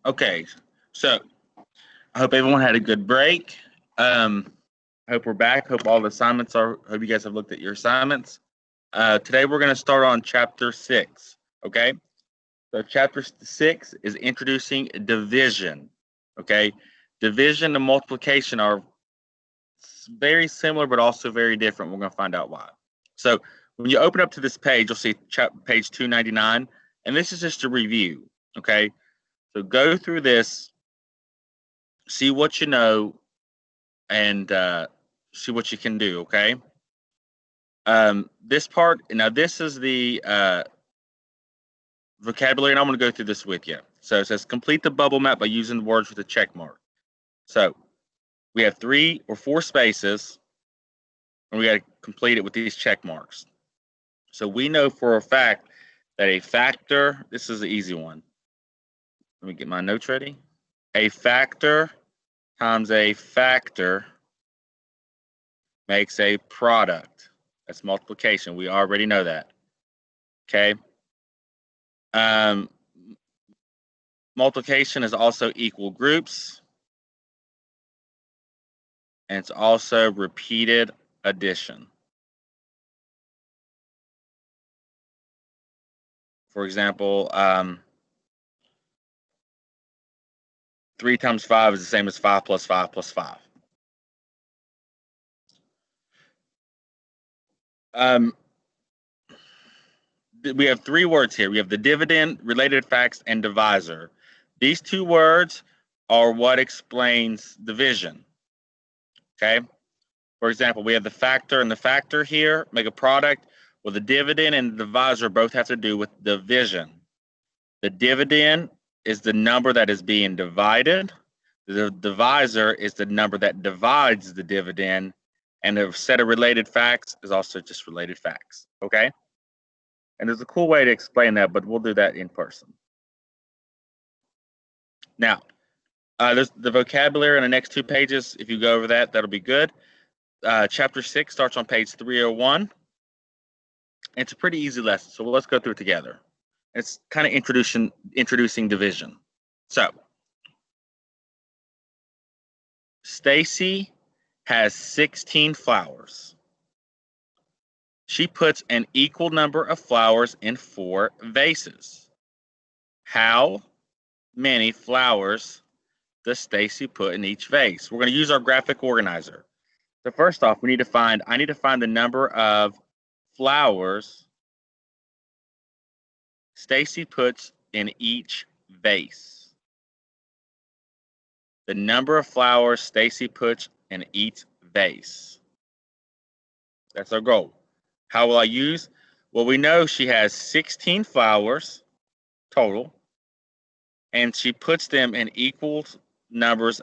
Okay, so I hope everyone had a good break. I hope we're back. Hope all the assignments are. Hope you guys have looked at your assignments. Today we're going to start on chapter 6. Okay, so chapter 6 is introducing division. Okay, division and multiplication are very similar, but also very different. We're going to find out why. So when you open up to this page, you'll see page 299, and this is just a review. Okay, so go through this, see what you know, and see what you can do. Okay. This part, now this is the vocabulary, and I'm going to go through this with you. So it says complete the bubble map by using the words with a check mark. So we have 3 or 4 spaces, and we got to complete it with these check marks. So we know for a fact that a factor, this is the easy one. Let me get my notes ready. A factor times a factor makes a product. That's multiplication. We already know that. Okay. Multiplication is also equal groups. And it's also repeated addition. For example, 3 times 5 is the same as 5 plus 5 plus 5. We have 3 words here. We have the dividend, related facts, and divisor. These 2 words are what explains division. Okay. For example, we have the factor and the factor here make a product. Well, the dividend and the divisor both have to do with division. The dividend is the number that is being divided. The divisor is the number that divides the dividend. And the set of related facts is also just related facts. Okay. And there's a cool way to explain that, but we'll do that in person. Now, there's the vocabulary in the next 2 pages. If you go over that, that'll be good. Chapter 6 starts on page 301. It's a pretty easy lesson, so let's go through it together. It's kind of introducing division. So, Stacy has 16 flowers. She puts an equal number of flowers in 4 vases. How many flowers does Stacy put in each vase? We're going to use our graphic organizer. So first off, I need to find the number of flowers Stacy puts in each vase. The number of flowers Stacy puts in each vase. That's our goal. How will I use? Well, we know she has 16 flowers total, and she puts them in equal numbers.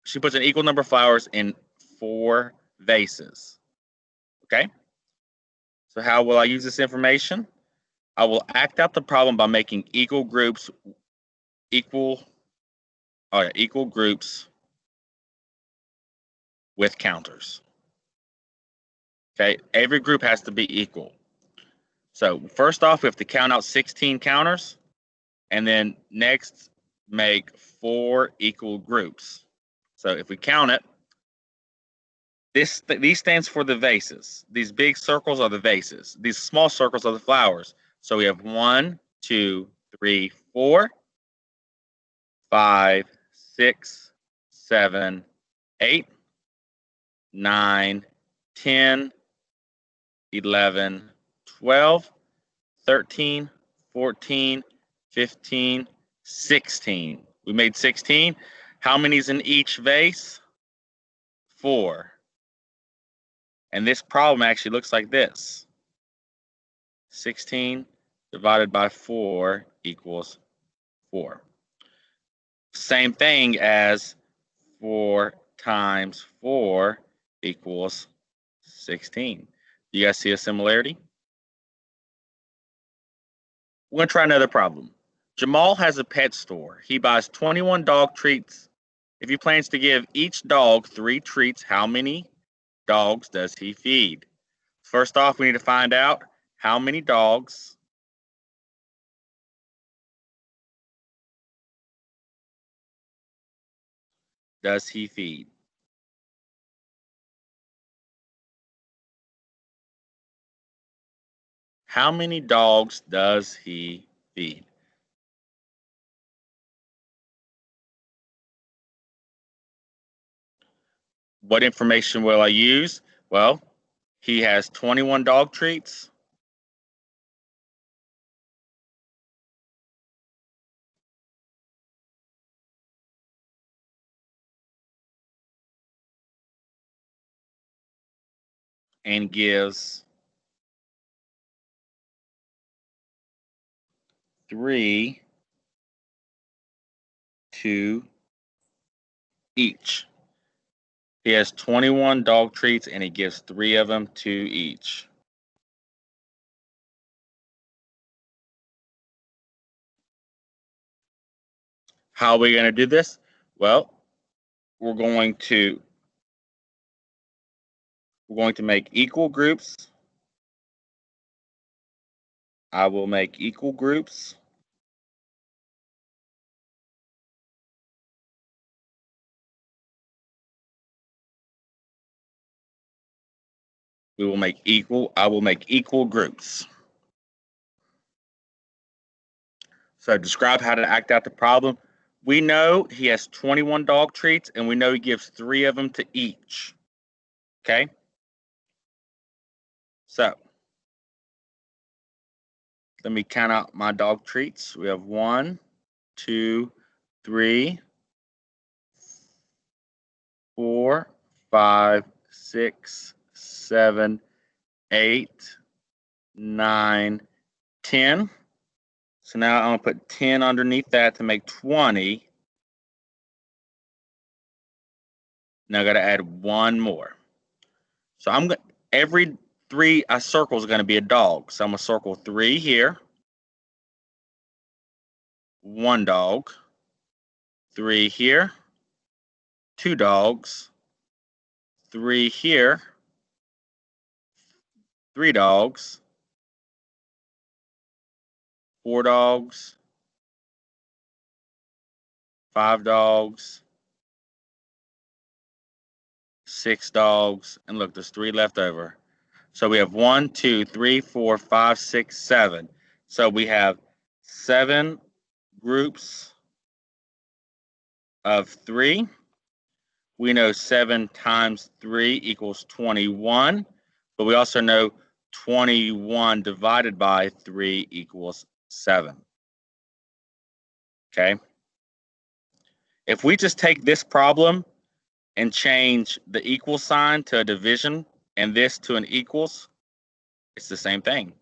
She puts an equal number of flowers in 4 vases. Okay? So how will I use this information? I will act out the problem by making equal groups with counters. Okay, every group has to be equal. So first off, we have to count out 16 counters, and then next make 4 equal groups. So if we count it, these stands for the vases. These big circles are the vases. These small circles are the flowers. So we have 1, 2, 3, 4, 5, 6, 7, 8, 9, 10, 11, 12, 13, 14, 15, 16. We made 16. How many is in each vase? 4. And this problem actually looks like this. 16 divided by 4 equals 4. Same thing as 4 times 4 equals 16. Do you guys see a similarity? We're going to try another problem. Jamal has a pet store. He buys 21 dog treats. If he plans to give each dog 3 treats, how many dogs does he feed? First off, we need to find out how many dogs does he feed? How many dogs does he feed? What information will I use? Well, he has 21 dog treats. And gives 3 to each. He has 21 dog treats and he gives 3 of them to each. How are we going to do this? Well, we're going to make equal groups. I will make equal groups. I will make equal groups. So describe how to act out the problem. We know he has 21 dog treats and we know he gives 3 of them to each. Okay? So let me count out my dog treats. We have 1, 2, 3, 4, 5, 6, 7, 8, 9, 10. So now I'm going to put 10 underneath that to make 20. Now I got to add 1 more. So every 3 I circle is going to be a dog. So I'm going to circle 3 here. 1 dog. 3 here. 2 dogs. 3 here. 3 dogs. 4 dogs. 5 dogs. 6 dogs. And look, there's 3 left over. So we have 1, 2, 3, 4, 5, 6, 7. So we have 7 groups of 3. We know 7 times 3 equals 21, but we also know 21 divided by 3 equals 7. Okay? If we just take this problem and change the equal sign to a division and this to an equals, it's the same thing.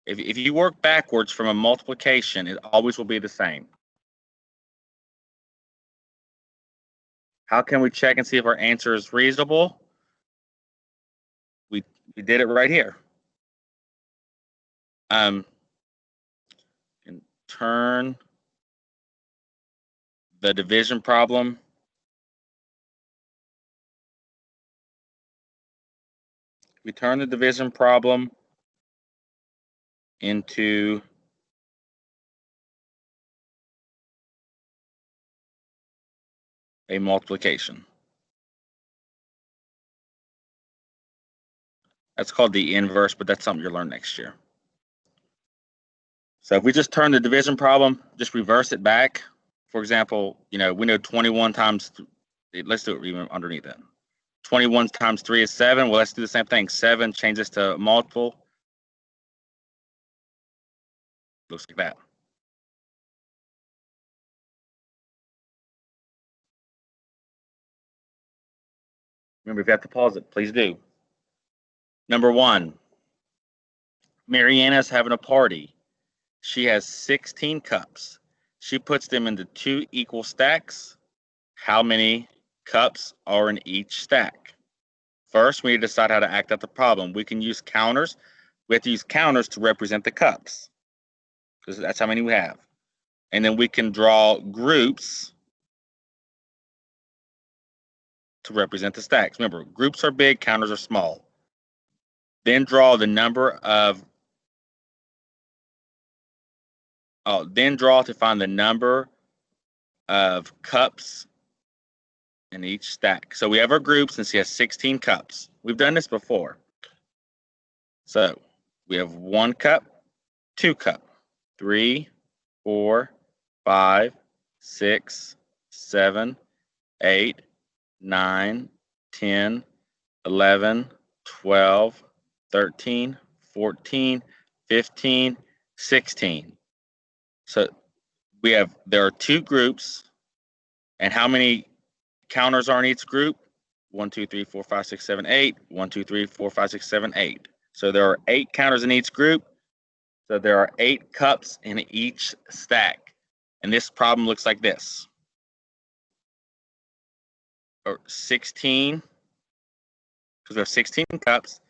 If you work backwards from a multiplication, it always will be the same. How can we check and see if our answer is reasonable? We did it right here. And turn the division problem into a multiplication. That's called the inverse, but that's something you'll learn next year. So if we just turn the division problem, just reverse it back. For example, we know 21 times, let's do it even underneath that. 21 times 3 is 7. Well, let's do the same thing. 7 changes to multiple. Looks like that. Remember, if you have to pause it, please do. Number 1, Mariana's having a party. She has 16 cups. She puts them into 2 equal stacks. How many cups are in each stack? First, we need to decide how to act out the problem. We can use counters. We have to use counters to represent the cups, because that's how many we have. And then we can draw groups to represent the stacks. Remember, groups are big, counters are small. Then draw the number of, then draw to find the number of cups in each stack. So we have our groups, and she has 16 cups. We've done this before. So we have 1 cup, 2 cup, 3, 4, 5, 6, 7, 8, 9, 10, 11, 12, 13, 14, 15, 16. So there are 2 groups, and how many counters are in each group? 1, 2, 3, 4, 5, 6, 7, 8. 1, 2, 3, 4, 5, 6, 7, 8. So there are 8 counters in each group. So there are 8 cups in each stack. And this problem looks like this. Or 16, because we have 16 cups,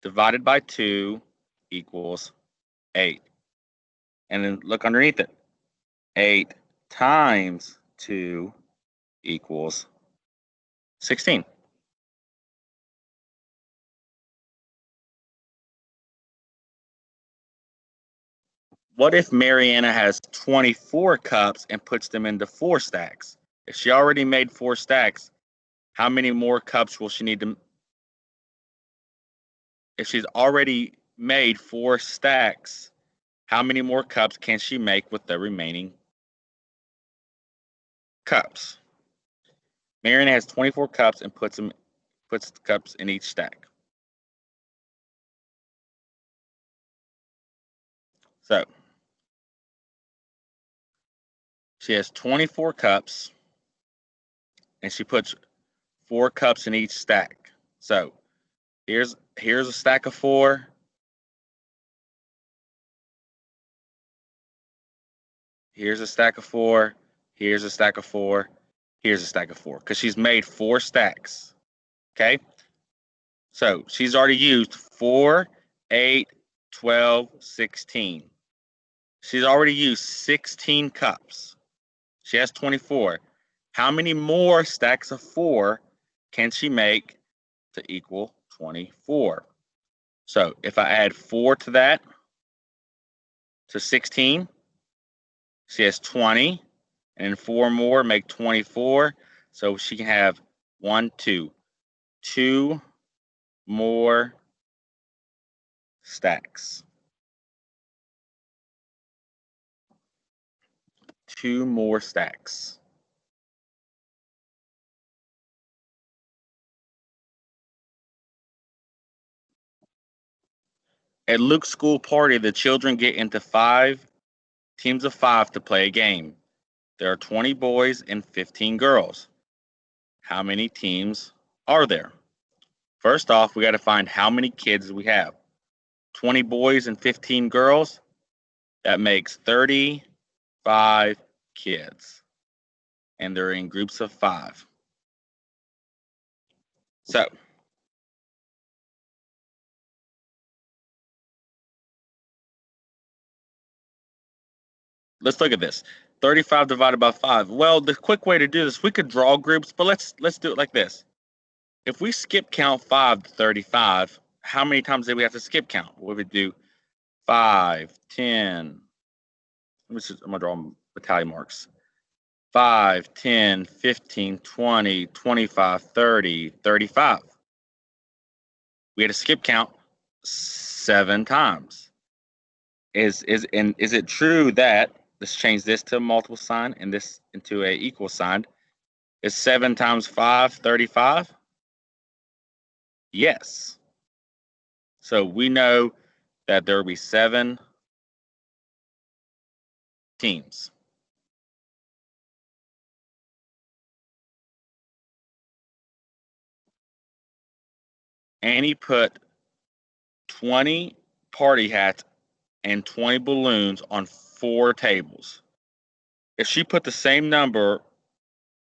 divided by 2 equals 8. And then look underneath it. 8 times 2 equals 16. What if Mariana has 24 cups and puts them into 4 stacks? If she already made 4 stacks, how many more cups will she need to? If she's already made 4 stacks, how many more cups can she make with the remaining cups? Mariana has 24 cups and puts the cups in each stack. So she has 24 cups and she puts 4 cups in each stack. So here's a stack of 4. Here's a stack of 4. Here's a stack of 4. Here's a stack of 4. Because she's made 4 stacks. Okay? So she's already used 4, 8, 12, 16. She's already used 16 cups. She has 24. How many more stacks of 4 can she make to equal 24? So if I add 4 to that, to 16, she has 20, and 4 more make 24. So she can have 2 more stacks. 2 more stacks. At Luke's school party, the children get into 5 teams of 5 to play a game. There are 20 boys and 15 girls. How many teams are there? First off, we got to find how many kids we have. 20 boys and 15 girls, that makes 35 kids. And they're in groups of 5. So let's look at this. 35 divided by 5. Well, the quick way to do this, we could draw groups, but let's do it like this. If we skip count 5 to 35, how many times do we have to skip count? We would do 5, 10. I'm going to draw battalion marks. 5, 10, 15, 20, 25, 30, 35. We had to skip count 7 times. Is it true that, let's change this to a multiple sign and this into a equal sign, is 7 times 5 35? Yes. So we know that there will be 7 teams. Annie put 20 party hats and 20 balloons on 4 tables. If she put the same number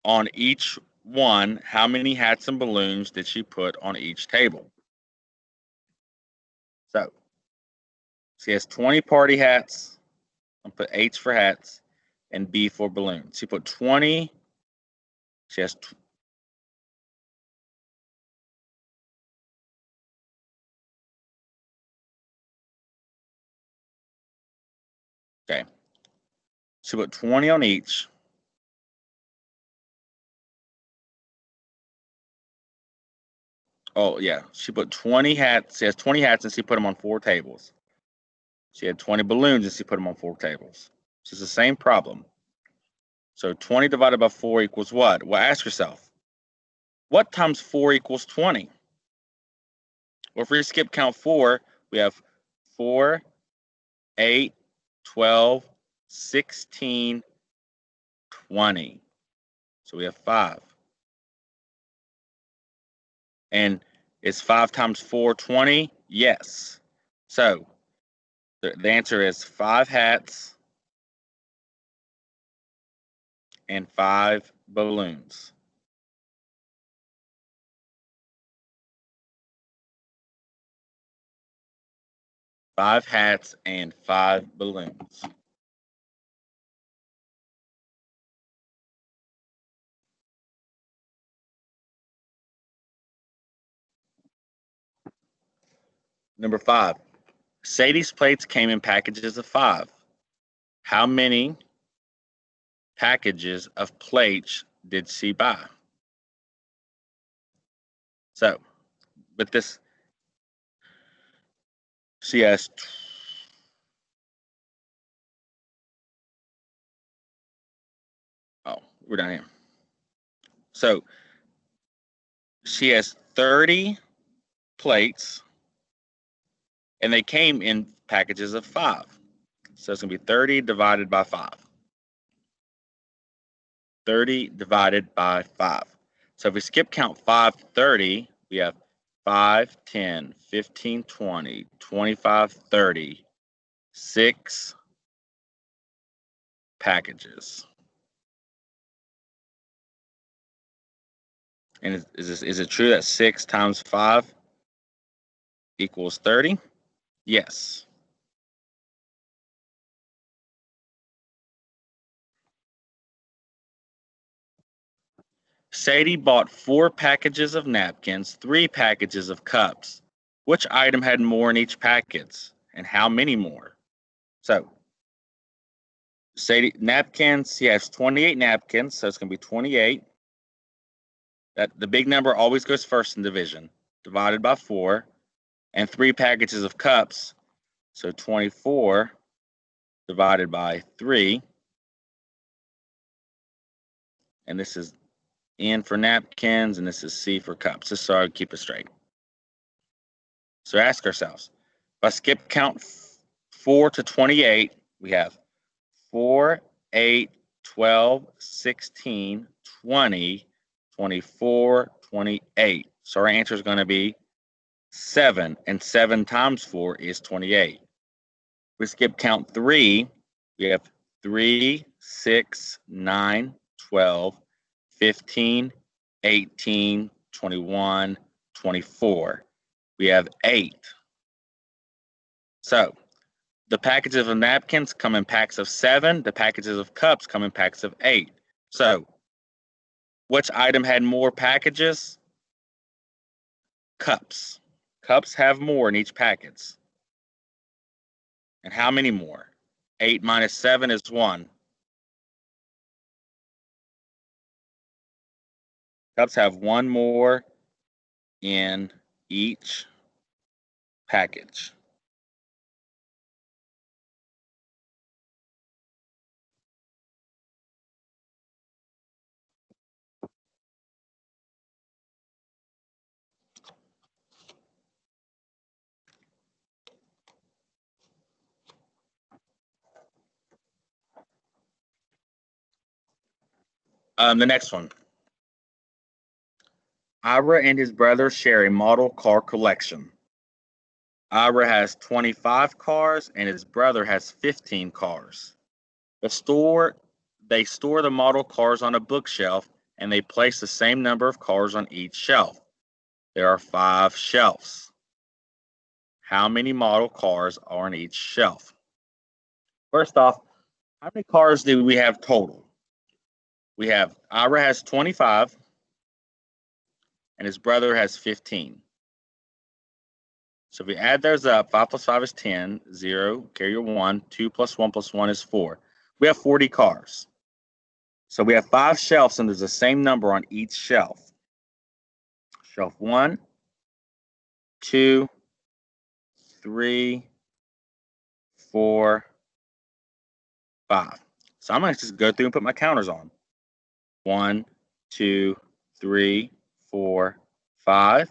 on each one, how many hats and balloons did she put on each table? So she has 20 party hats. I'll put H for hats and B for balloons. She put 20. She has okay. She put 20 on each. Oh, yeah. She put 20 hats. She has 20 hats, and she put them on 4 tables. She had 20 balloons, and she put them on 4 tables. So it's the same problem. So 20 divided by 4 equals what? Well, ask yourself, what times 4 equals 20? Well, if we skip count 4, we have 4, 8, 12, 16, 20. So we have 5. And is 5 times 4 20? Yes. So the answer is 5 hats and 5 balloons. Five hats and 5 balloons. Number 5. Sadie's plates came in packages of 5. How many packages of plates did she buy? So, with this, she has we're down here. So she has 30 plates, and they came in packages of 5. So it's going to be 30 divided by 5. 30 divided by 5. So if we skip count 5, 30, we have 5, 10, 15, 20, 25, 30, 6 packages. And is it true that 6 times 5 equals 30? Yes. Sadie bought 4 packages of napkins, 3 packages of cups. Which item had more in each package, and how many more? So, Sadie, napkins, she has 28 napkins, so it's going to be 28. That the big number always goes first in division, divided by 4, and 3 packages of cups, so 24 divided by 3, and this is N for napkins, and this is C for cups, just so I keep it straight. So ask ourselves, if I skip count 4 to 28, we have 4, 8, 12, 16, 20, 24, 28. So our answer is going to be 7, and 7 times 4 is 28. We skip count 3, we have 3, 6, 9, 12, 15, 18, 21, 24. We have 8. So the packages of napkins come in packs of 7. The packages of cups come in packs of 8. So which item had more packages? Cups. Cups have more in each package. And how many more? 8 minus 7 is 1. Cups have 1 more in each package. The next one. Ira and his brother share a model car collection. Ira has 25 cars and his brother has 15 cars. They store the model cars on a bookshelf, and they place the same number of cars on each shelf. There are 5 shelves. How many model cars are on each shelf? First off, how many cars do we have total? We have Ira has 25 and his brother has 15. So if we add those up, 5 plus 5 is 10, 0, carry your 1, 2 plus 1 plus 1 is 4. We have 40 cars. So we have 5 shelves, and there's the same number on each shelf. Shelf 1, 2, 3, 4, 5. So I'm going to just go through and put my counters on. 1, 2, 3, 4, 5,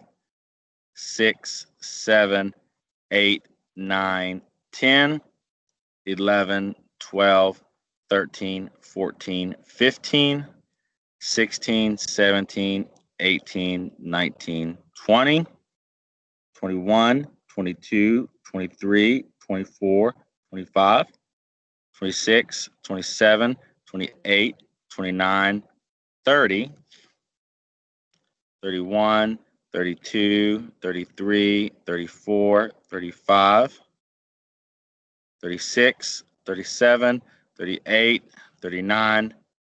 6, 7, 8, 9, 10, 11, 12, 13, 14, 15, 16, 17, 18, 19, 20, 21, 22, 23, 24, 25, 26, 27, 28, 29, 30, 31, 32, 33, 34, 35, 36, 37, 38, 39,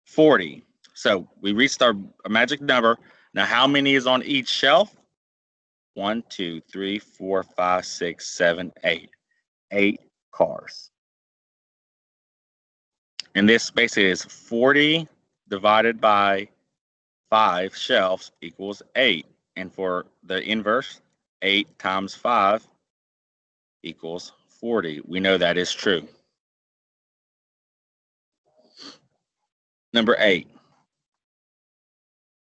40. So we reached our magic number. Now, how many is on each shelf? 1, 2, 3, 4, 5, 6, 7, 8. 8 cars. And this basically is 40 divided by 5 shelves equals 8. And for the inverse, 8 times 5 equals 40. We know that is true. Number 8.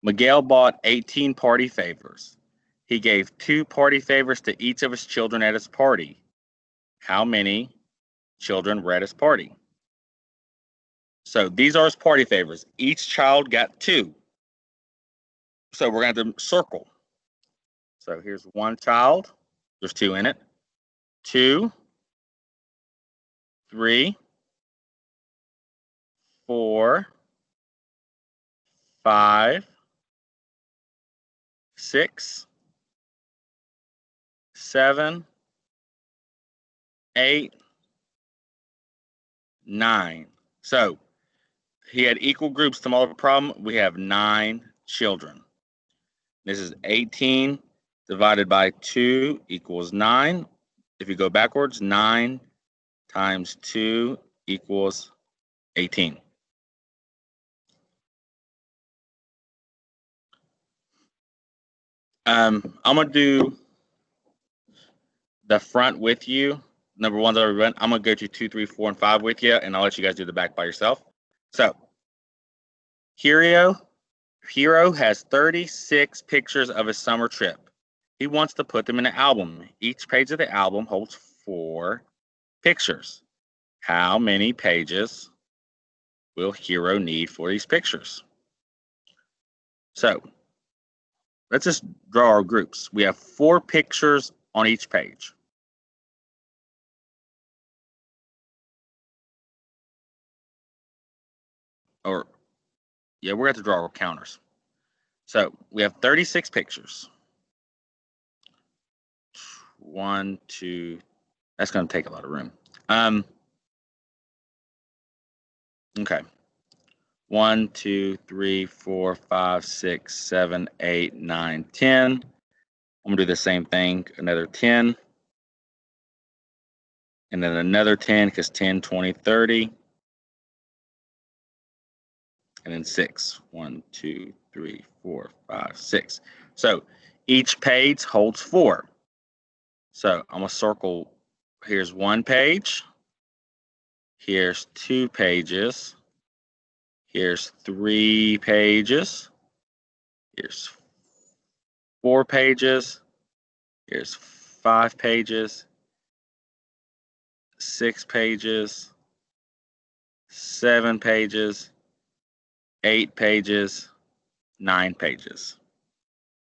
Miguel bought 18 party favors. He gave 2 party favors to each of his children at his party. How many children were at his party? So these are his party favors. Each child got 2. So we're going to have to circle. So here's one child. There's 2 in it. 2, 3, 4, 5, 6, 7, 8, 9. So he had equal groups to solve the problem. We have 9 children. This is 18 divided by 2 equals 9. If you go backwards, 9 times 2 equals 18. I'm going to do the front with you. Number one's already run. I'm going to go to 2, 3, 4, and 5 with you, and I'll let you guys do the back by yourself. So, Hero has 36 pictures of his summer trip. He wants to put them in an album. Each page of the album holds 4 pictures. How many pages will Hero need for these pictures? So, let's just draw our groups. We have 4 pictures on each page. Or, yeah, we're going to draw our counters. So, we have 36 pictures. 1, 2, that's going to take a lot of room. Okay. 1, 2, 3, 4, 5, 6, 7, 8, 9, 10. I'm going to do the same thing, another 10. And then another 10, because 10, 20, 30. And then 6. 1, 2, 3, 4, 5, 6. So each page holds 4. So I'm going to circle. Here's 1 page. Here's 2 pages. Here's 3 pages. Here's 4 pages. Here's 5 pages. 6 pages. 7 pages. 8 pages. 9 pages.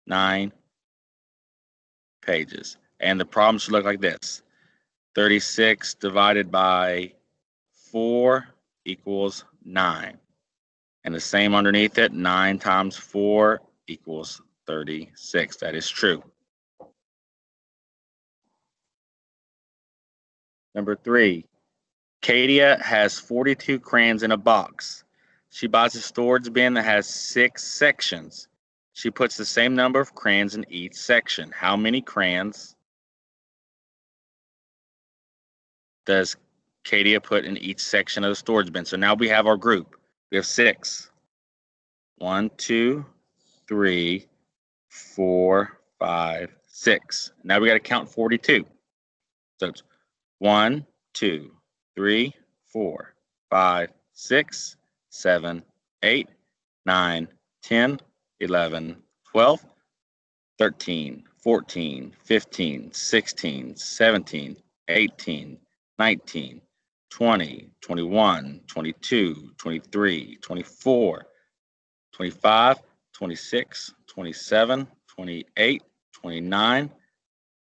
9 pages. And the problem should look like this. 36 divided by 4 equals 9. And the same underneath it, 9 times 4 equals 36. That is true. Number 3, Katia has 42 crayons in a box. She buys a storage bin that has 6 sections. She puts the same number of crayons in each section. How many crayons does Katia put in each section of the storage bin? So now we have our group. We have 6. 1, 2, 3, 4, 5, 6. Now we got to count 42. So it's 1, 2, 3, 4, 5, 6, 7, 8, 9, 10, 11, 12, 13, 14, 15, 16, 17, 18, 19, 20, 21, 22, 23, 24, 25, 26, 27, 28, 29,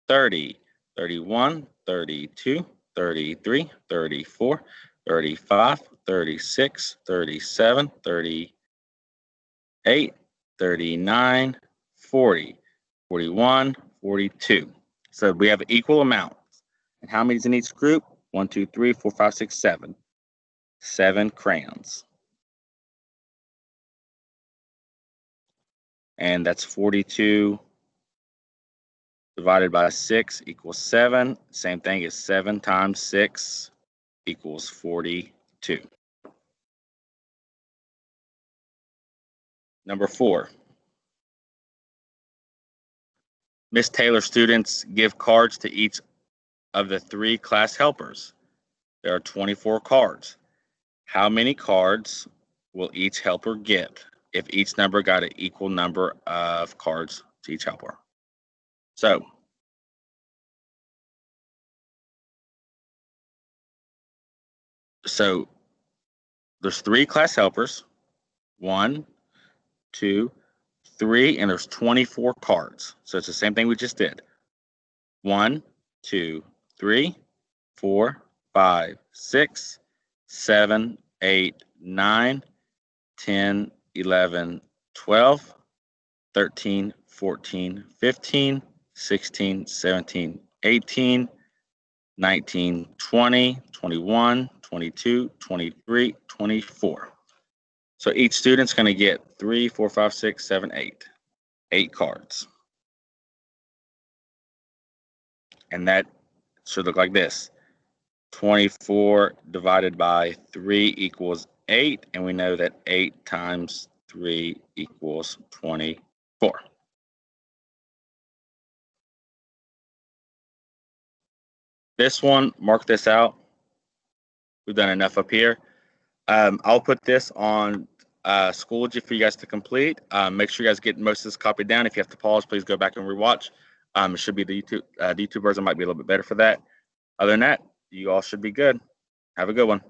30, 31, 32, 33, 34, 35, 36, 37, 38, 39, 40, 41, 42. So we have equal amounts. And how many is in each group? 1, 2, 3, 4, 5, 6, 7. 7 crayons. And that's 42 divided by 6 equals 7. Same thing as 7 times 6 equals 42. Number 4. Miss Taylor, students give cards to each of the 3 class helpers. There are 24 cards. How many cards will each helper get if each number got an equal number of cards to each helper? So there's 3 class helpers. 1, 2, 3, and there's 24 cards. So it's the same thing we just did. 1, 2, 3, 4, 5, 6, 7, 8, 9, 10, 11, 12, 13, 14, 15, 16, 17, 18, 19, 20, 21, 22, 23, 24. So each student's going to get 3, 4, 5, 6, 7, 8. 8 cards. And that should look like this. 24 divided by 3 equals 8. And we know that 8 times 3 equals 24. This one, mark this out. We've done enough up here. I'll put this on Schoology for you guys to complete. Make sure you guys get most of this copied down. If you have to pause, please go back and rewatch. It should be the YouTube version might be a little bit better for that. Other than that, you all should be good. Have a good one.